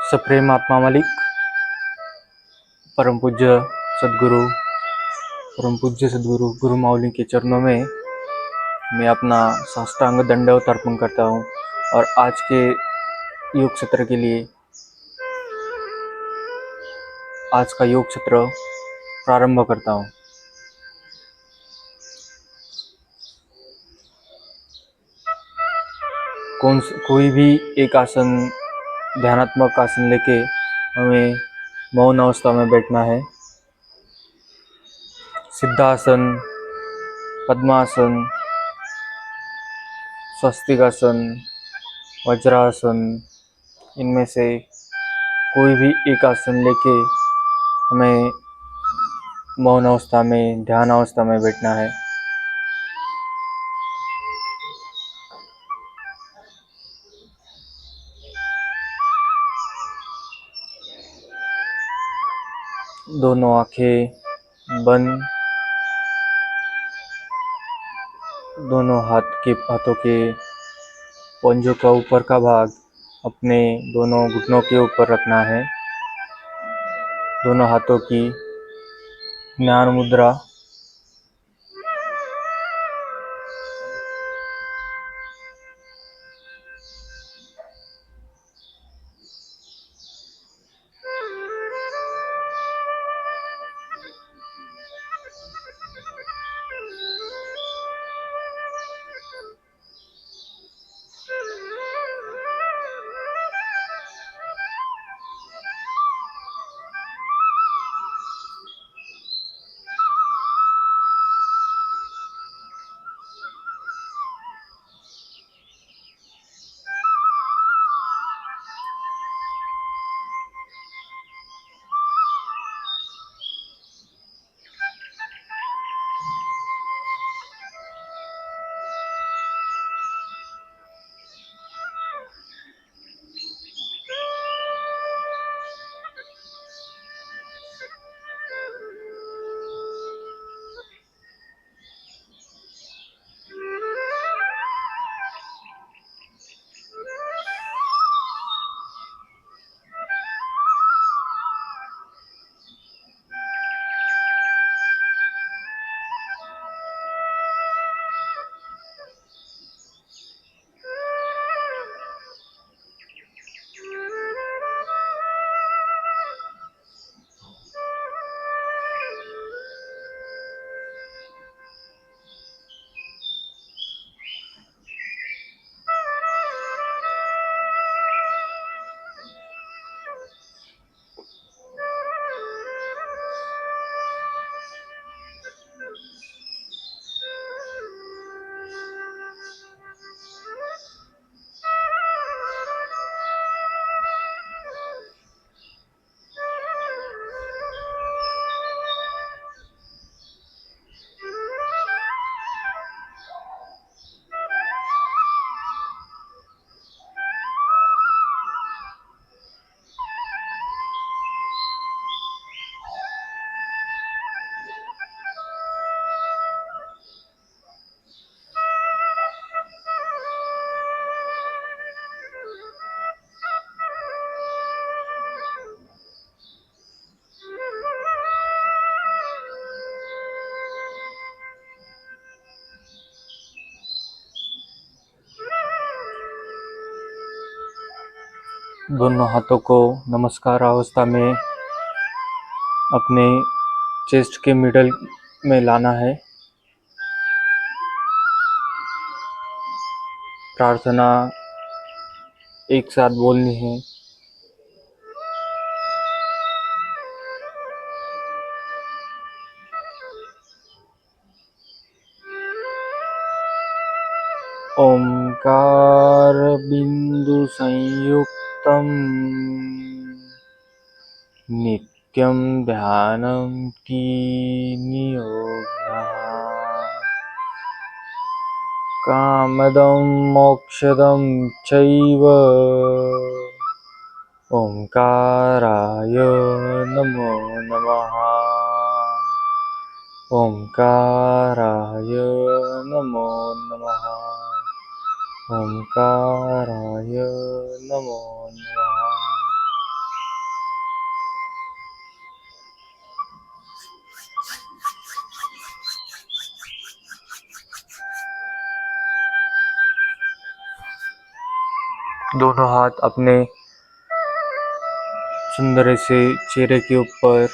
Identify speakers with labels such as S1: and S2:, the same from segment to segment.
S1: सप्रेम आत्मा मालिक, परम पूज्य सदगुरु गुरु माउली के चरणों में मैं अपना साष्टांग दंडवत अर्पण करता हूँ और आज के योग सत्र के लिए आज का योग सत्र प्रारंभ करता हूँ। कोई भी एक आसन, ध्यानात्मक आसन लेके हमें मौन अवस्था में बैठना है। सिद्धासन, पद्मासन, स्वस्तिकासन, वज्रासन, इनमें से कोई भी एक आसन लेके हमें मौन अवस्था में, ध्यान अवस्था में बैठना है। दोनों आंखें बंद, दोनों हाथों के पंजों का ऊपर का भाग अपने दोनों घुटनों के ऊपर रखना है। दोनों हाथों की ज्ञान मुद्रा, दोनों हाथों को नमस्कार अवस्था में अपने चेस्ट के मिडल में लाना है। प्रार्थना एक साथ बोलनी है। ओंकार बिंदु संयुक्तम नित्यं ध्यानं की नियोगा कामदं मोक्षदं चैव ओंकाराय नमो नमः। ओंकाराय नमो नमः। ओंकाराय नमो नमः। दोनों हाथ अपने सुंदर से चेहरे के ऊपर,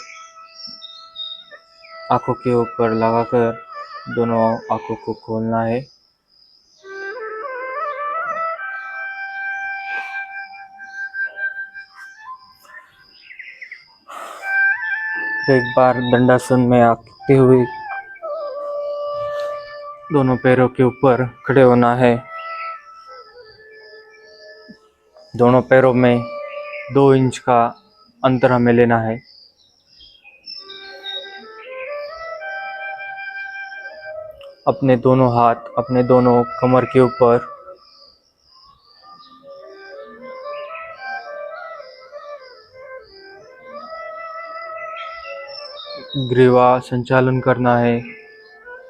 S1: आंखों के ऊपर लगाकर दोनों आंखों को खोलना है। एक बार दंडासन में आते हुए दोनों पैरों के ऊपर खड़े होना है। दोनों पैरों में 2 इंच का अंतर हमें लेना है। अपने दोनों हाथ अपने दोनों कमर के ऊपर ग्रीवा संचालन करना है।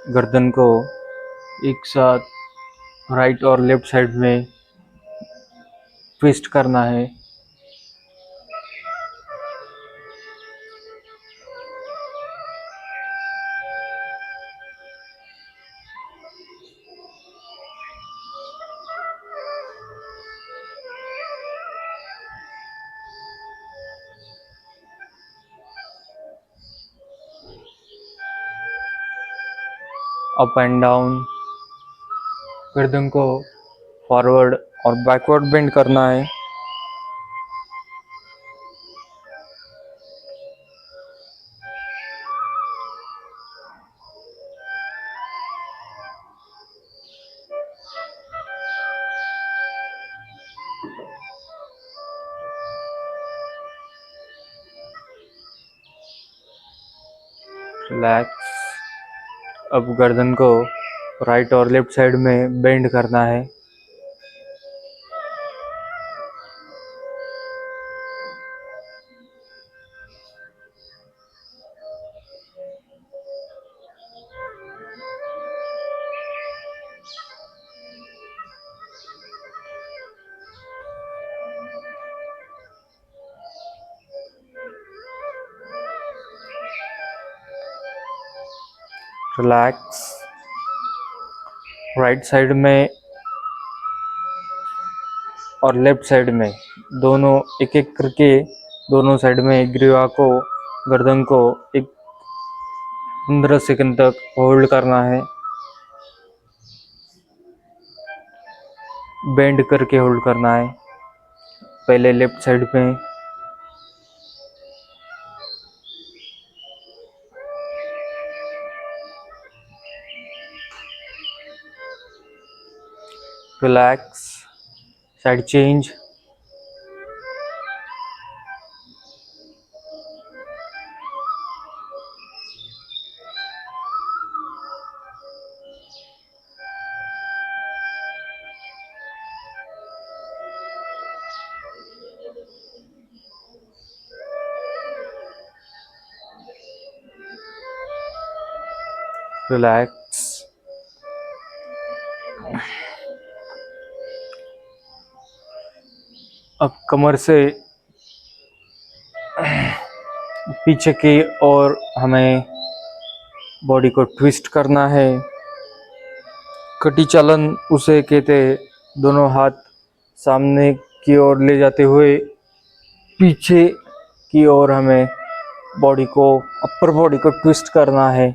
S1: गर्दन को एक साथ राइट और लेफ्ट साइड में ट्विस्ट करना है। Up and down. गर्दन को फॉरवर्ड और बैकवर्ड बेंड करना है। रिलैक्स। अब गर्दन को राइट और लेफ्ट साइड में बेंड करना है। रिलैक्स। राइट साइड में और लेफ्ट साइड में दोनों एक एक करके दोनों साइड में ग्रीवा को, गर्दन को एक 15 सेकंड तक होल्ड करना है। बेंड करके होल्ड करना है। पहले लेफ्ट साइड में, रिलैक्स। Side change. रिलैक्स। अब कमर से पीछे की ओर हमें बॉडी को ट्विस्ट करना है। कटी चालन उसे कहते हैं। दोनों हाथ सामने की ओर ले जाते हुए पीछे की ओर हमें बॉडी को, अपर बॉडी को ट्विस्ट करना है।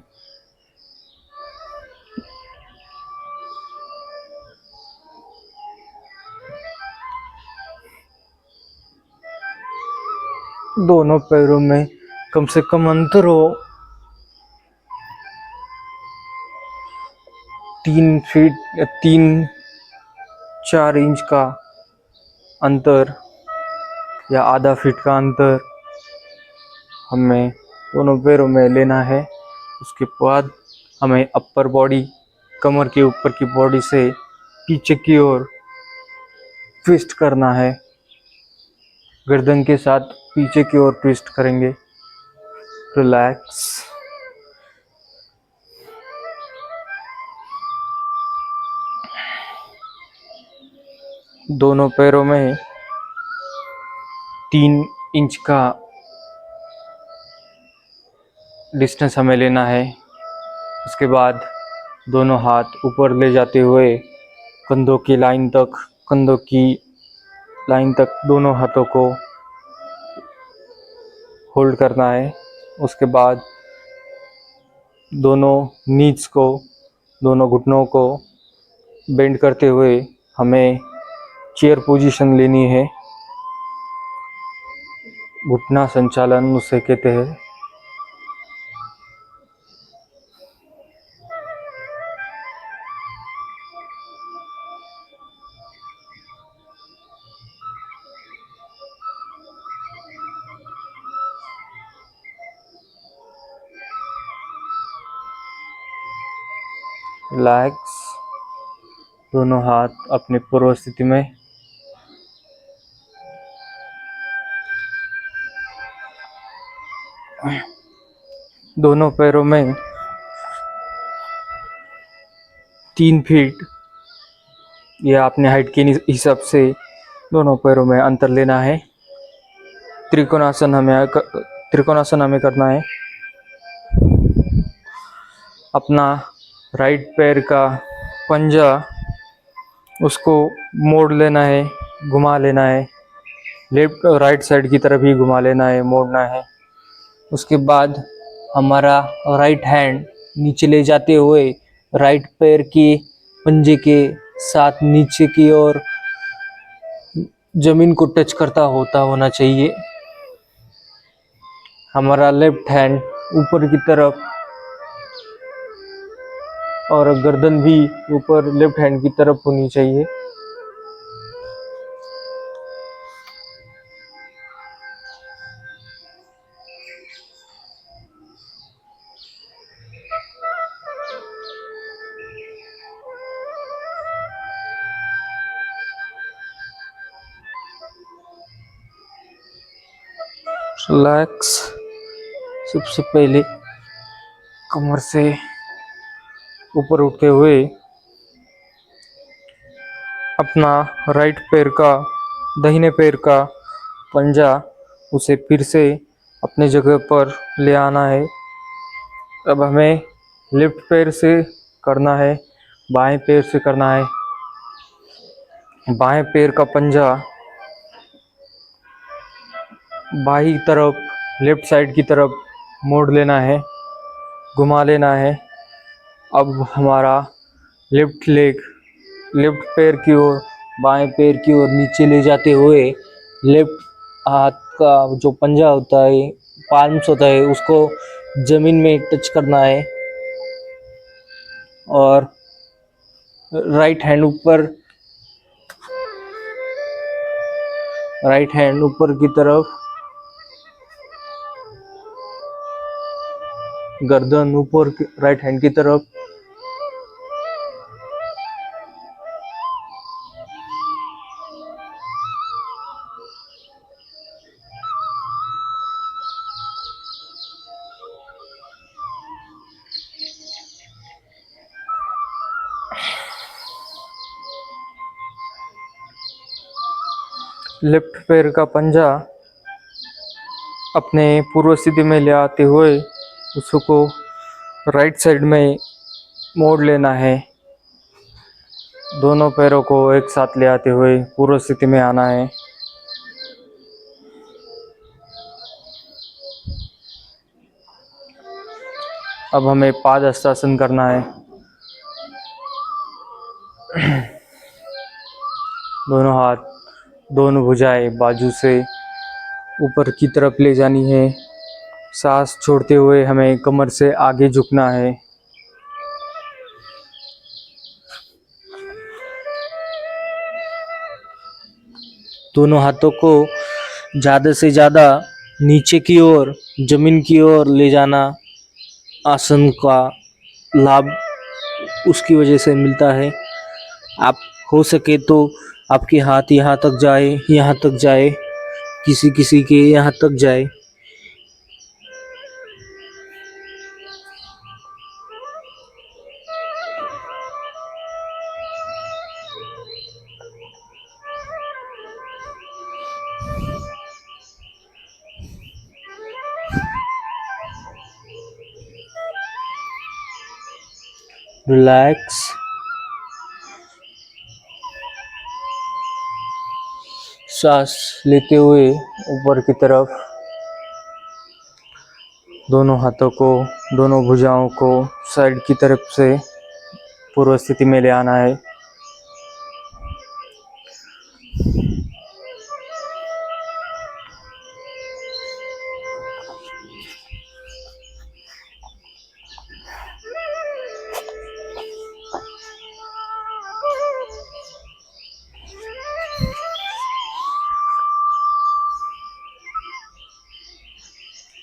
S1: दोनों पैरों में कम से कम अंतर हो 3 फीट या 3-4 इंच का अंतर या आधा फीट का अंतर हमें दोनों पैरों में लेना है। उसके बाद हमें अपर बॉडी कमर के ऊपर की बॉडी से पीछे की ओर ट्विस्ट करना है। गर्दन के साथ पीछे की ओर ट्विस्ट करेंगे। रिलैक्स। दोनों पैरों में 3 इंच का डिस्टेंस हमें लेना है। उसके बाद दोनों हाथ ऊपर ले जाते हुए कंधों की लाइन तक दोनों हाथों को होल्ड करना है। उसके बाद दोनों नीज को, दोनों घुटनों को बेंड करते हुए हमें चेयर पोजीशन लेनी है। घुटना संचालन उसे कहते हैं। रिलैक्स। दोनों हाथ अपनी पूर्व स्थिति में। दोनों पैरों में 3 फीट या अपने हाइट के हिसाब से दोनों पैरों में अंतर लेना है। त्रिकोणासन हमें करना है। अपना राइट पैर का पंजा उसको मोड़ लेना है, घुमा लेना है। राइट साइड की तरफ ही घुमा लेना है, मोड़ना है। उसके बाद हमारा राइट हैंड नीचे ले जाते हुए राइट पैर के पंजे के साथ नीचे की ओर जमीन को टच करता होना चाहिए। हमारा लेफ्ट हैंड ऊपर की तरफ और गर्दन भी ऊपर लेफ्ट हैंड की तरफ होनी चाहिए। रिलैक्स। सबसे पहले कमर से ऊपर उठते हुए अपना राइट पैर का, दाहिने पैर का पंजा उसे फिर से अपने जगह पर ले आना है। अब हमें लेफ्ट पैर से करना है, बाएं पैर से करना है। बाएं पैर का पंजा बाईं तरफ, लेफ्ट साइड की तरफ मोड़ लेना है, घुमा लेना है। अब हमारा लेफ्ट लेग लेफ्ट पैर की ओर, बाएं पैर की ओर नीचे ले जाते हुए लेफ्ट हाथ का जो पंजा होता है, पाल्म्स होता है, उसको जमीन में टच करना है और राइट हैंड ऊपर की तरफ, गर्दन ऊपर राइट हैंड की तरफ। लेफ्ट पैर का पंजा अपने पूर्व स्थिति में ले आते हुए उसको राइट साइड में मोड़ लेना है। दोनों पैरों को एक साथ ले आते हुए पूर्व स्थिति में आना है। अब हमें पादहस्तासन करना है। दोनों हाथ, दोनों भुजाएं बाजू से ऊपर की तरफ ले जानी है। सांस छोड़ते हुए हमें कमर से आगे झुकना है। दोनों हाथों को ज़्यादा से ज़्यादा नीचे की ओर, जमीन की ओर ले जाना आसन का लाभ
S2: उसकी वजह से मिलता है। आप हो सके तो आपके हाथ यहाँ तक जाए, यहाँ तक जाए, किसी किसी के यहाँ तक जाए। रिलैक्स। सांस लेते हुए ऊपर की तरफ दोनों हाथों को, दोनों भुजाओं को साइड की तरफ से पूर्व स्थिति में ले आना है।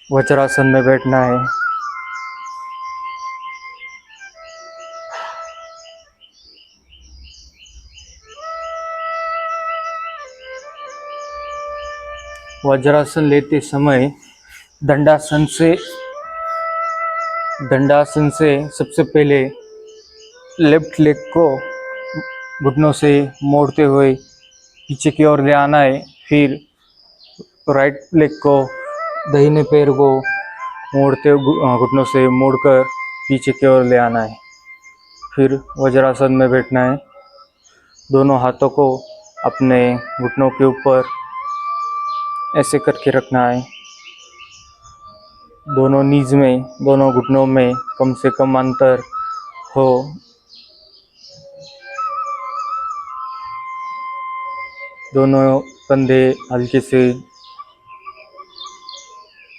S2: वज्रासन में बैठना है। वज्रासन लेते समय दंडासन से सबसे पहले लेफ्ट लेग को घुटनों से मोड़ते हुए पीछे की ओर ले आना है। फिर राइट लेग को, दाहिने पैर को मोड़ते हुए घुटनों से मोड़कर पीछे की ओर ले आना है। फिर वज्रासन में बैठना है। दोनों हाथों को अपने घुटनों के ऊपर ऐसे करके रखना है। दोनों नीज में, दोनों घुटनों में कम से कम अंतर हो। दोनों कंधे हल्के से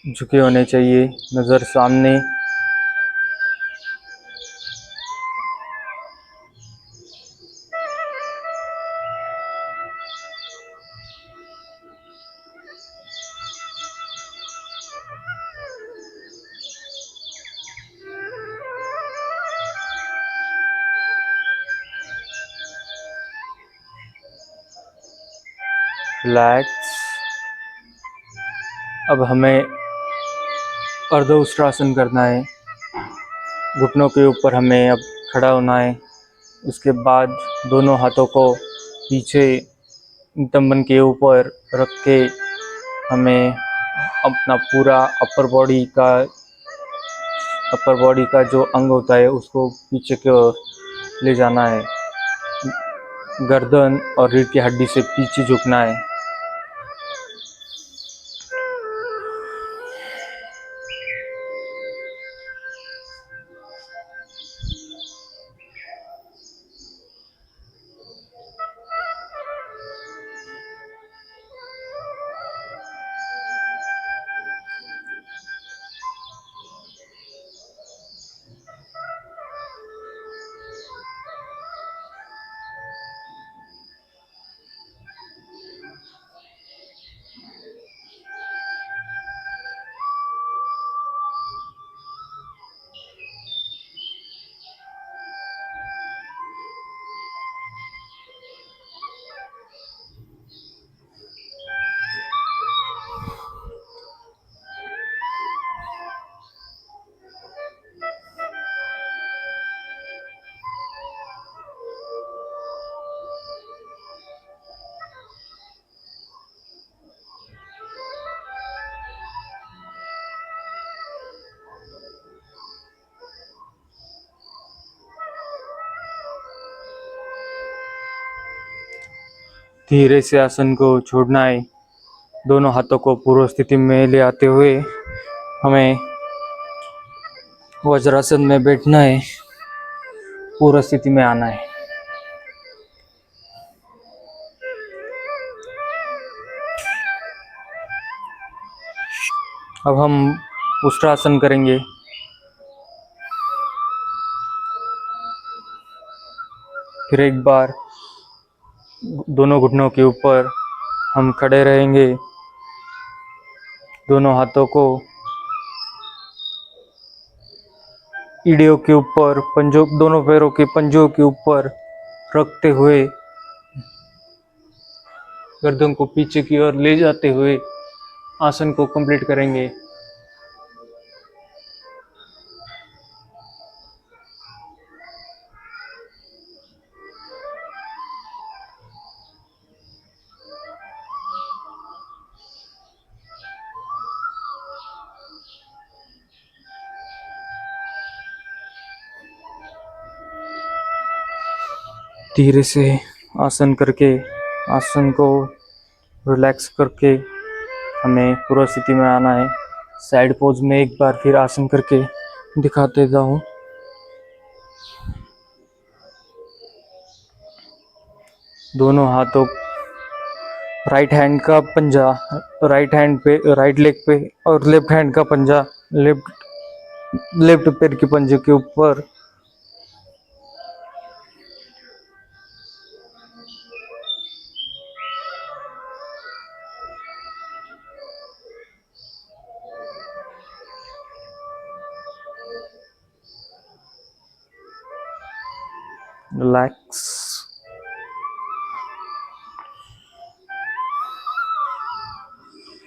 S2: झुके होने चाहिए, नज़र सामने। रिलैक्स। अब हमें अर्ध उष्ट्रासन करना है। घुटनों के ऊपर हमें अब खड़ा होना है। उसके बाद दोनों हाथों को पीछे नितंबन के ऊपर रख के हमें अपना पूरा अपर बॉडी का जो अंग होता है उसको पीछे की ओर ले जाना है। गर्दन और रीढ़ की हड्डी से पीछे झुकना है। धीरे से आसन को छोड़ना है। दोनों हाथों को पूर्व स्थिति में ले आते हुए हमें वज्रासन में बैठना है, पूर्व स्थिति में आना है। अब हम उष्ट्रासन करेंगे। फिर एक बार दोनों घुटनों के ऊपर हम खड़े रहेंगे। दोनों हाथों को ईडियों के ऊपर पंजों, दोनों पैरों के पंजों के ऊपर रखते हुए गर्दन को पीछे की ओर ले जाते हुए आसन को कंप्लीट करेंगे। धीरे से आसन करके, आसन को रिलैक्स करके हमें पूर्व स्थिति में आना है। साइड पोज में एक बार फिर आसन करके दिखा देता हूँ। दोनों हाथों, राइट हैंड का पंजा राइट हैंड पे, राइट लेग पे, और लेफ्ट हैंड का पंजा लेफ्ट पैर के पंजे के ऊपर। रिलैक्स।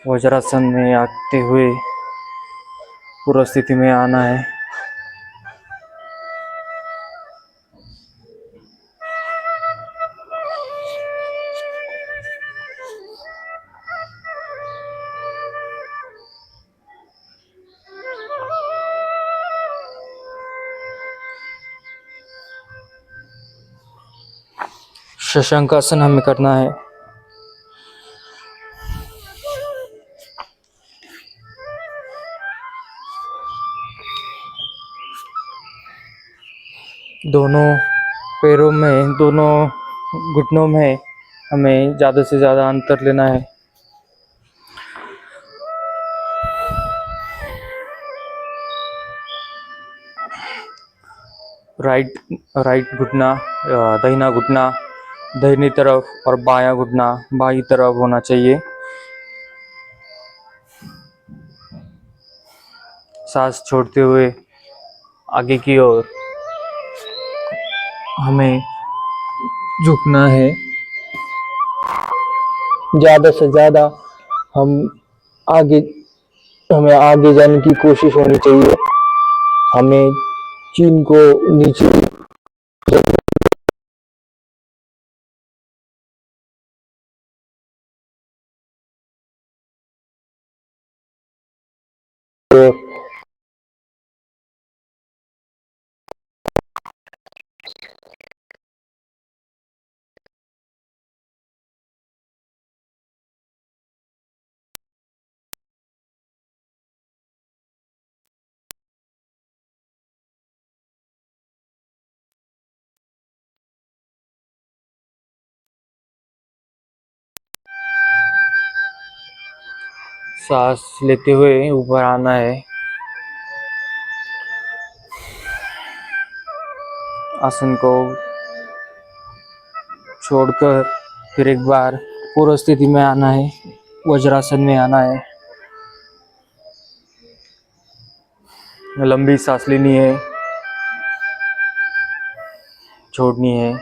S2: वज्रासन में आते हुए पूर्व स्थिति में आना है। शशांकासन हमें करना है। दोनों पैरों में, दोनों घुटनों में हमें ज़्यादा से ज़्यादा अंतर लेना है। राइट घुटना, दाहिना घुटना दाहिनी तरफ और बायां घुटना बाईं तरफ होना चाहिए। सांस छोड़ते हुए आगे की ओर हमें झुकना है। ज़्यादा से ज़्यादा हम आगे हमें आगे जाने की कोशिश होनी चाहिए। हमें चीन को नीचे सांस लेते हुए ऊपर आना है। आसन को छोड़कर फिर एक बार पूर्व स्थिति में आना है, वज्रासन में आना है। लंबी सांस लेनी है, छोड़नी है।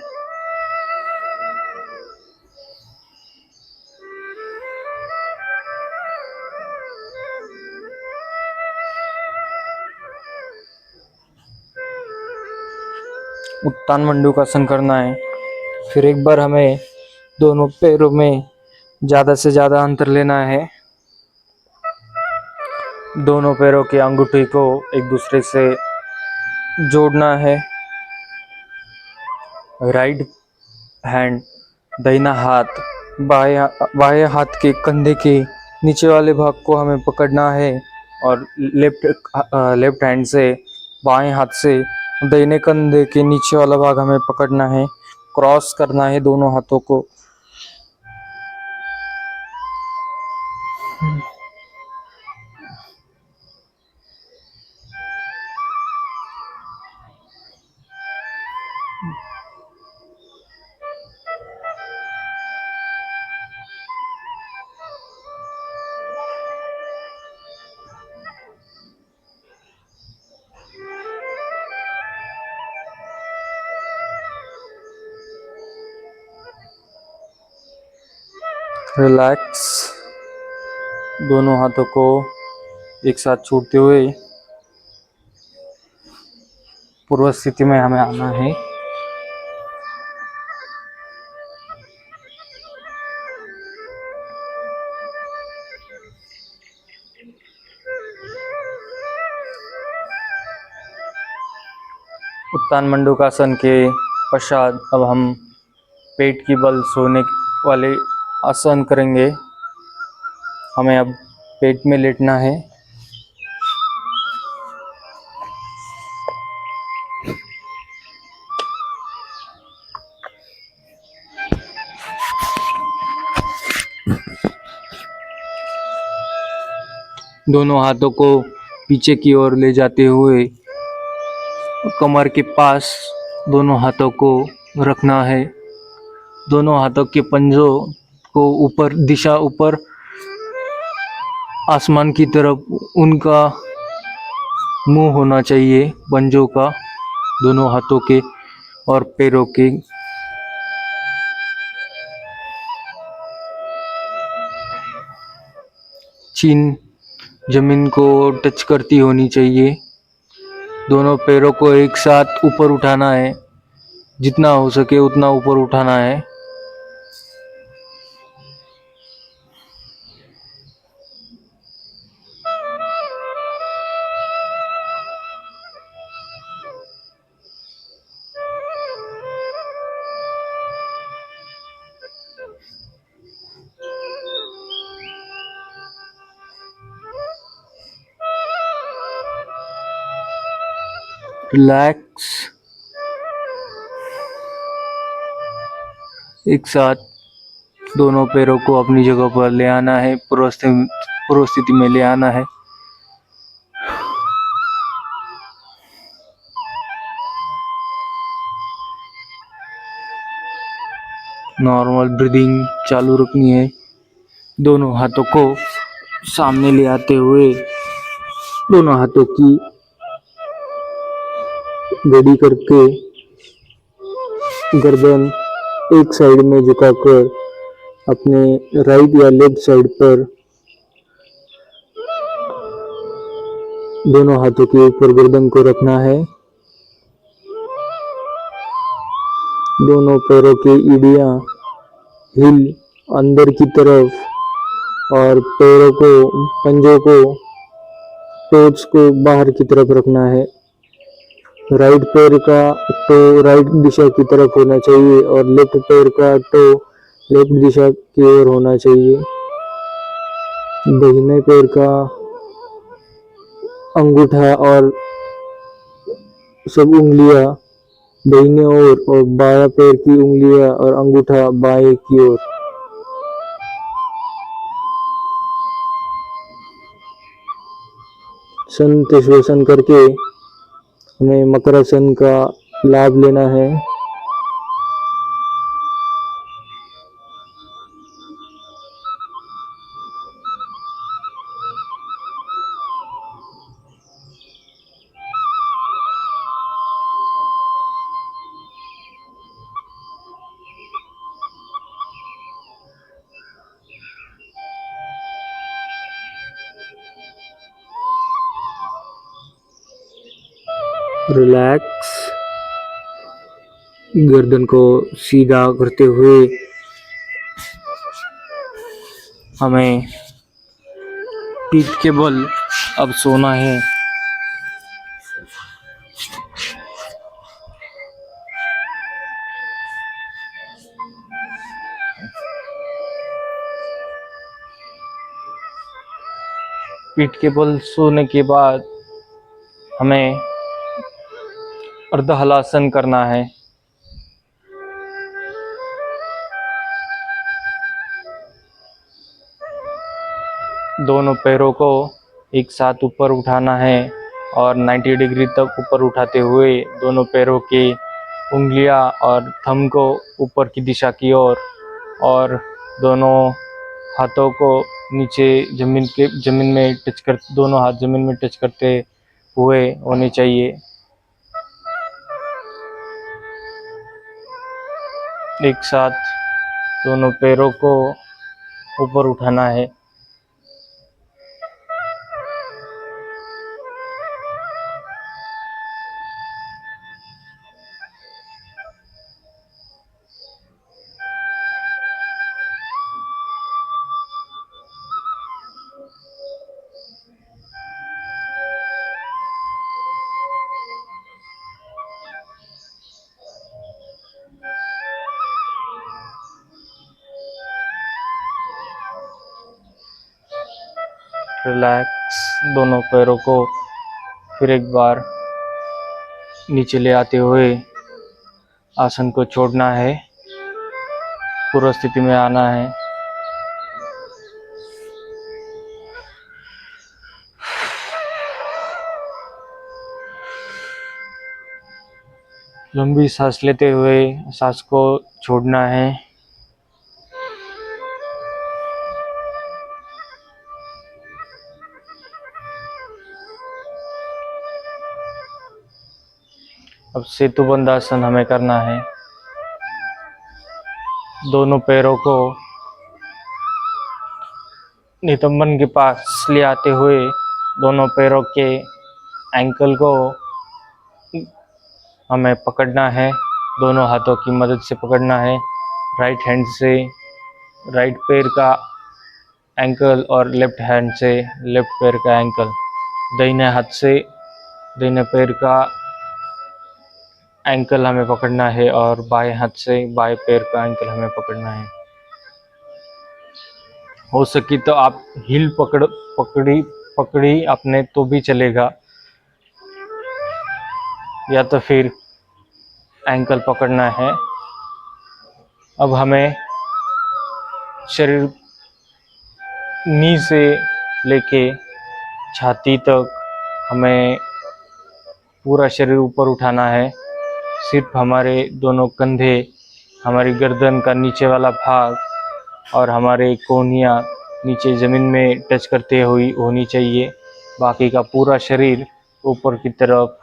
S2: उत्तान मंडूकासन करना है। फिर एक बार हमें दोनों पैरों में ज़्यादा से ज़्यादा अंतर लेना है। दोनों पैरों की अंगूठी को एक दूसरे से जोड़ना है। राइट हैंड, दाहिना हाथ बाएं हाथ के कंधे के नीचे वाले भाग को हमें पकड़ना है और लेफ्ट हैंड से, बाएं हाथ से दाहिने कंधे के नीचे वाला भाग हमें पकड़ना है। क्रॉस करना है दोनों हाथों को। रिलैक्स। दोनों हाथों को एक साथ छोड़ते हुए पूर्व स्थिति में हमें आना है। उत्तान मंडूकासन के पश्चात अब हम पेट की बल सोने वाले आसन करेंगे। हमें अब पेट में लेटना है। दोनों हाथों को पीछे की ओर ले जाते हुए कमर के पास दोनों हाथों को रखना है। दोनों हाथों के पंजों को ऊपर दिशा ऊपर आसमान की तरफ उनका मुंह होना चाहिए। पंजों का दोनों हाथों के और पैरों के। चीन जमीन को टच करती होनी चाहिए। दोनों पैरों को एक साथ ऊपर उठाना है। जितना हो सके उतना ऊपर उठाना है। रिलैक्स। एक साथ दोनों पैरों को अपनी जगह पर ले आना है। पूर्व स्थिति में ले आना है। नॉर्मल ब्रीदिंग चालू रखनी है। दोनों हाथों को सामने ले आते हुए दोनों हाथों की गड़ी करके गर्दन एक साइड में झुकाकर अपने राइट या लेफ्ट साइड पर दोनों हाथों के ऊपर गर्दन को रखना है। दोनों पैरों की एड़ियां हिल अंदर की तरफ और पैरों को पंजों को टोच को बाहर की तरफ रखना है। राइट पैर का टो राइट दिशा की तरफ होना चाहिए और लेफ्ट पैर का टो लेफ्ट दिशा की ओर होना चाहिए। दाहिने पैर का अंगूठा और सब उंगलियां दाहिने ओर और बायां पैर की उंगलियां और अंगूठा बाएं की ओर। संत श्वसन करके हमें मकरासन का लाभ लेना है। रिलैक्स। गर्दन को सीधा करते हुए हमें पीठ के बल अब सोना है। पीठ के बल सोने के बाद हमें अर्ध हलासन करना है। दोनों पैरों को एक साथ ऊपर उठाना है और 90 डिग्री तक ऊपर उठाते हुए दोनों पैरों की उंगलियां और थंब को ऊपर की दिशा की ओर और दोनों हाथों को नीचे जमीन में टच कर दोनों हाथ जमीन में टच करते हुए होने चाहिए। एक साथ दोनों पैरों को
S1: ऊपर उठाना है। रिलैक्स। दोनों पैरों को फिर एक बार नीचे ले आते हुए आसन को छोड़ना है, पूर्व स्थिति में आना है। लंबी सांस लेते हुए सांस को छोड़ना है। अब सेतुबंध आसन हमें करना है। दोनों पैरों को नितंबन के पास ले आते हुए दोनों पैरों के एंकल को हमें पकड़ना है, दोनों हाथों की मदद से पकड़ना है। राइट हैंड से राइट पैर का एंकल और लेफ्ट हैंड से लेफ्ट पैर का एंकल। दाहिने हाथ से दाहिने पैर का एंकल हमें पकड़ना है और बाएं हाथ से बाएं पैर का एंकल हमें पकड़ना है। हो सके तो आप हील पकड़ी अपने तो भी चलेगा, या तो फिर एंकल पकड़ना है। अब हमें शरीर नी से लेके छाती तक हमें पूरा शरीर ऊपर उठाना है। सिर्फ हमारे दोनों कंधे, हमारी गर्दन का नीचे वाला भाग और हमारे कोहनियाँ नीचे ज़मीन में टच करते हुई होनी चाहिए। बाकी का पूरा शरीर ऊपर की तरफ।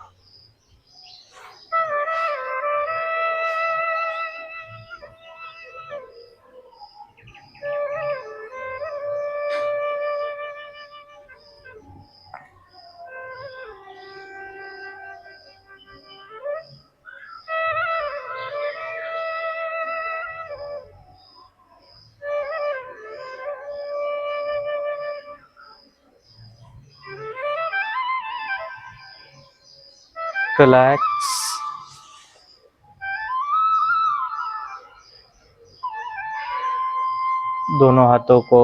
S1: रिलैक्स। दोनों हाथों को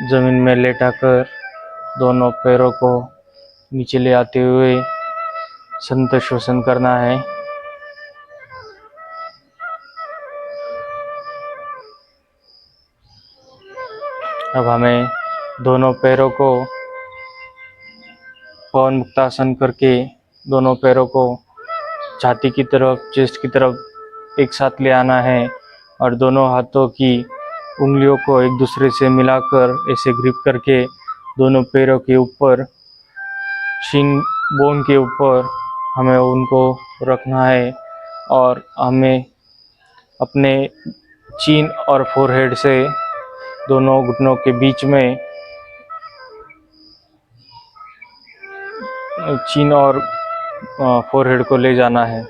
S1: जमीन में लेटाकर दोनों पैरों को नीचे ले आते हुए संत श्वसन करना है। अब हमें दोनों पैरों को पवन मुक्तासन करके दोनों पैरों को छाती की तरफ, चेस्ट की तरफ एक साथ ले आना है और दोनों हाथों की उंगलियों को एक दूसरे से मिलाकर ऐसे ग्रिप करके दोनों पैरों के ऊपर, शिन बोन के ऊपर हमें उनको रखना है और हमें अपने चीन और फोरहेड से दोनों घुटनों के बीच में चीन और फोरहेड को ले जाना है।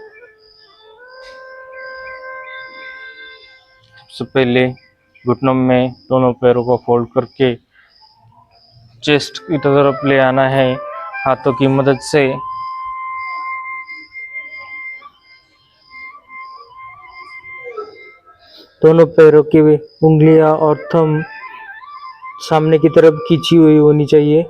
S1: सबसे पहले घुटनों में दोनों पैरों को फोल्ड करके चेस्ट की तरफ ले आना है हाथों की मदद से। दोनों पैरों की उंगलियां और थंब सामने की तरफ खींची हुई होनी चाहिए।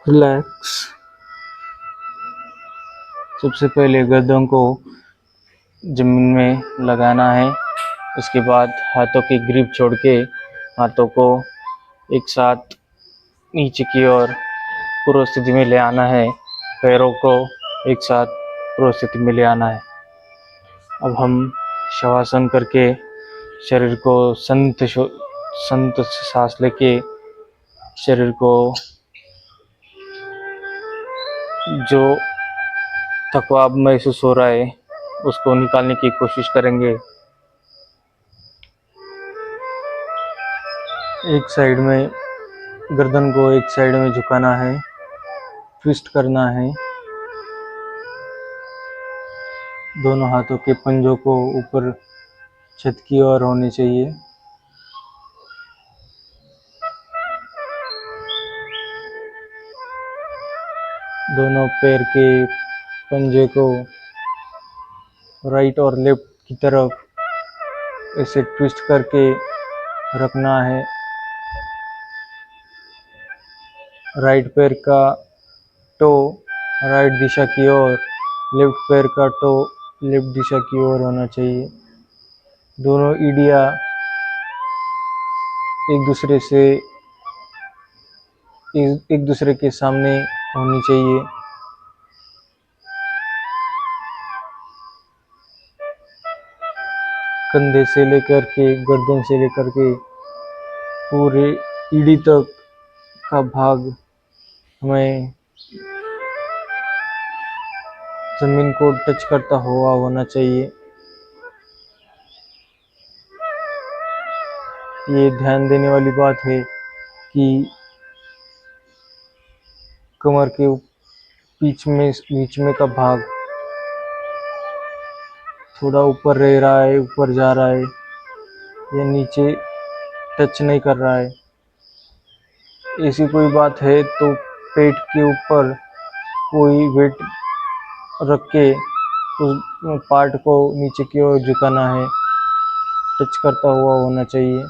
S1: रिलैक्स। सबसे पहले गर्दन को जमीन में लगाना है, उसके बाद हाथों की ग्रिप छोड़ के हाथों को एक साथ नीचे की ओर पूर्व स्थिति में ले आना है। पैरों को एक साथ पूर्व स्थिति में ले आना है। अब हम शवासन करके शरीर को संत सांस लेके शरीर को जो थकवा महसूस हो रहा है उसको निकालने की कोशिश करेंगे। एक साइड में गर्दन को एक साइड में झुकाना है, ट्विस्ट करना है। दोनों हाथों के पंजों को ऊपर छत की ओर होने चाहिए। दोनों पैर के पंजे को राइट और लेफ्ट की तरफ ऐसे ट्विस्ट करके रखना है। राइट पैर का टो राइट दिशा की ओर, लेफ्ट पैर का टो लेफ्ट दिशा की ओर होना चाहिए। दोनों एड़ियाँ एक दूसरे के सामने होनी चाहिए। कंधे से लेकर के गर्दन से लेकर के पूरे एड़ी तक का भाग हमें जमीन को टच करता हुआ होना चाहिए। ये ध्यान देने वाली बात है कि कमर के बीच में का भाग थोड़ा ऊपर रह रहा है, ऊपर जा रहा है या नीचे टच नहीं कर रहा है। ऐसी कोई बात है तो पेट के ऊपर कोई वेट रख के उस पार्ट को नीचे की ओर झुकाना है, टच करता हुआ होना चाहिए।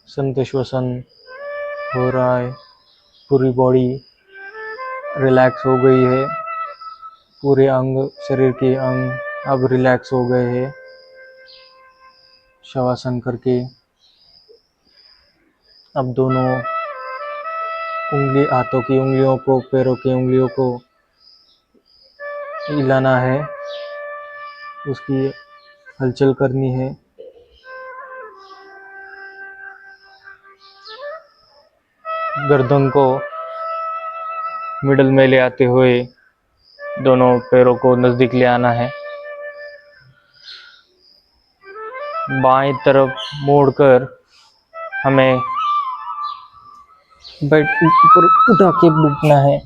S1: संत श्वसन हो रहा है, पूरी बॉडी रिलैक्स हो गई है, पूरे अंग शरीर के अंग अब रिलैक्स हो गए हैं शवासन करके। अब दोनों हाथों की उंगलियों को, पैरों की उंगलियों को हिलाना है, उसकी हलचल करनी है। गर्दन को मिडल में ले आते हुए दोनों पैरों को नजदीक ले आना है। बाएं तरफ मोड़कर हमें बेड ऊपर उठा के बैठना है।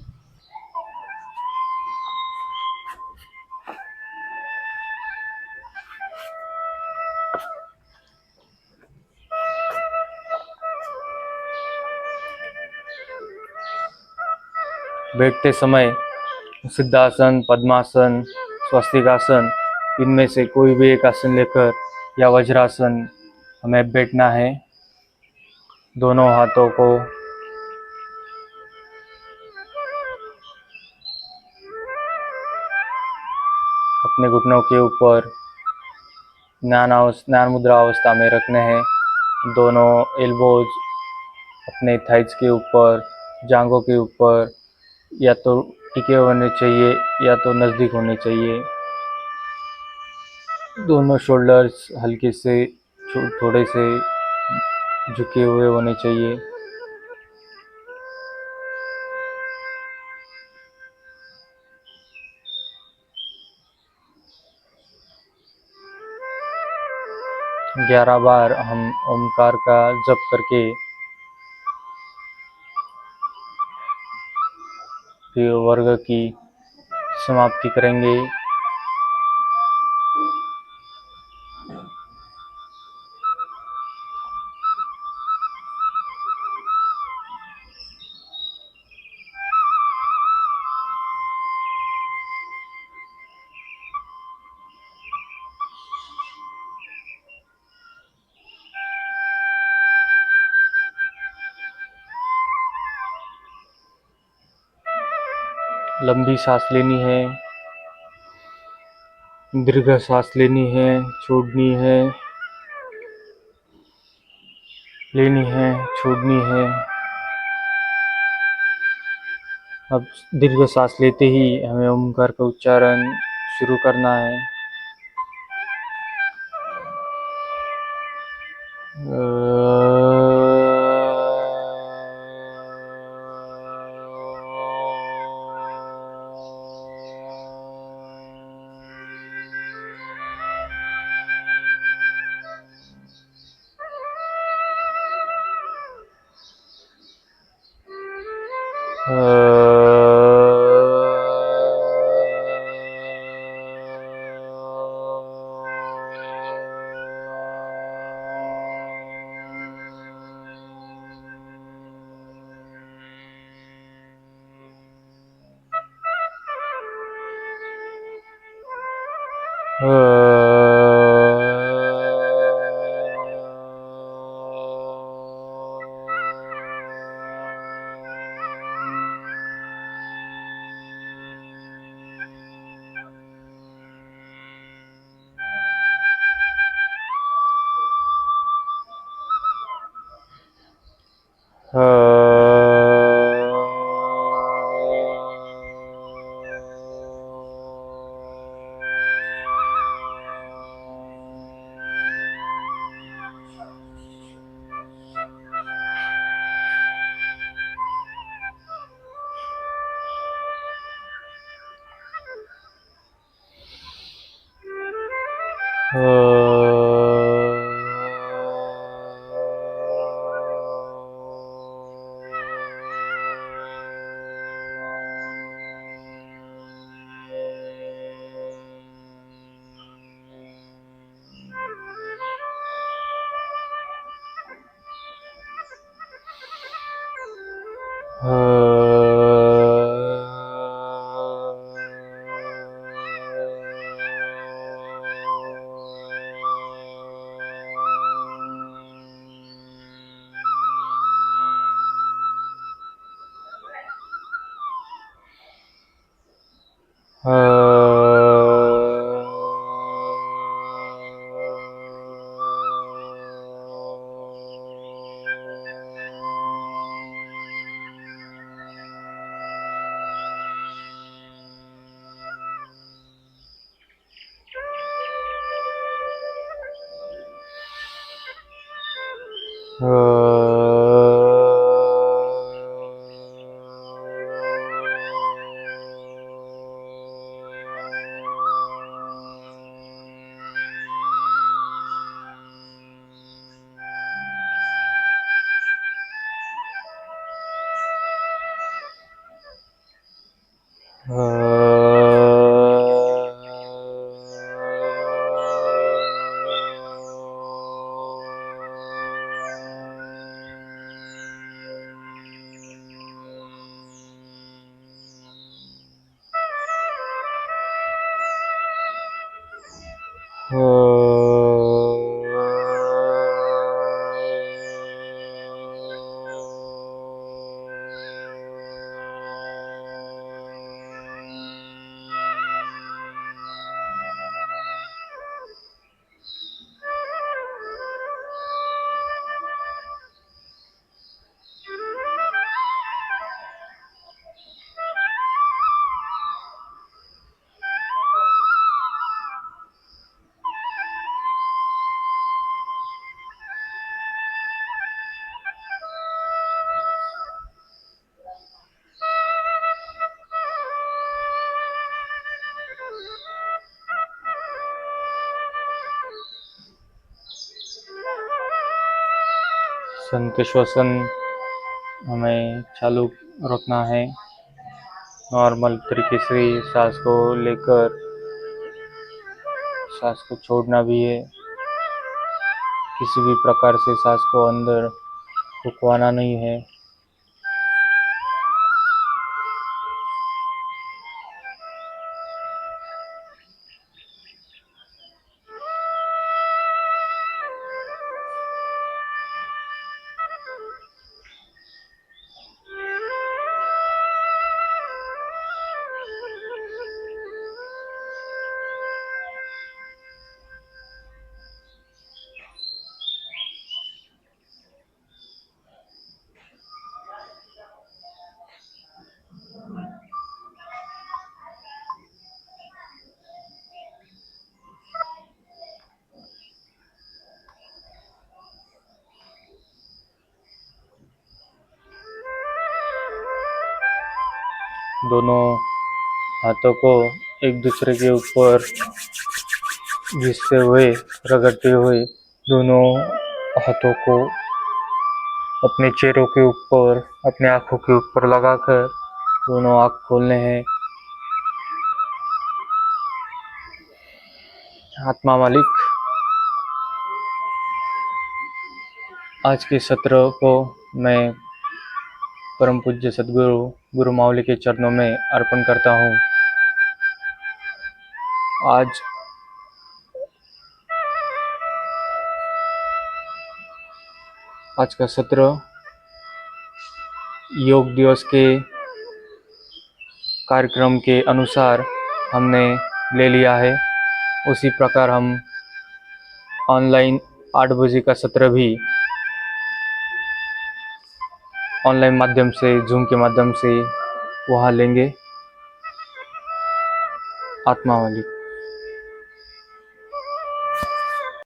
S1: बैठते समय सिद्धासन, पद्मासन, स्वस्तिकासन इनमें से कोई भी एक आसन लेकर या वज्रासन हमें बैठना है। दोनों हाथों को अपने घुटनों के ऊपर ज्ञान मुद्रा अवस्था में रखने हैं। दोनों एल्बोज अपने थाइज के ऊपर, जांघों के ऊपर या तो टिके होने चाहिए या तो नज़दीक होने चाहिए। दोनों शोल्डर्स हल्के से थोड़े से झुके हुए होने चाहिए। ग्यारह बार हम ओमकार का जप करके फिर वर्ग की समाप्ति करेंगे। लंबी सांस लेनी है, दीर्घ सांस लेनी है, छोड़नी है, लेनी है, छोड़नी है। अब दीर्घ सांस लेते ही हमें ओमकार का उच्चारण शुरू करना है। संत श्वसन हमें चालू रखना है। नॉर्मल तरीके से सांस को लेकर सांस को छोड़ना भी है। किसी भी प्रकार से सांस को अंदर रुकवाना नहीं है। दोनों हाथों को एक दूसरे के ऊपर घिसते हुए, रगड़ते हुए, दोनों हाथों को अपने चेहरों के ऊपर, अपने आँखों के ऊपर लगाकर दोनों आँख खोलने हैं। आत्मा मालिक, आज के सत्र को मैं परम पूज्य सदगुरु गुरु मावली के चरणों में अर्पण करता हूँ। आज का सत्र योग दिवस के कार्यक्रम के अनुसार हमने ले लिया है। उसी प्रकार हम ऑनलाइन 8 बजे का सत्र भी ऑनलाइन माध्यम से, जूम के माध्यम से वहाँ लेंगे। आत्मा मालिक।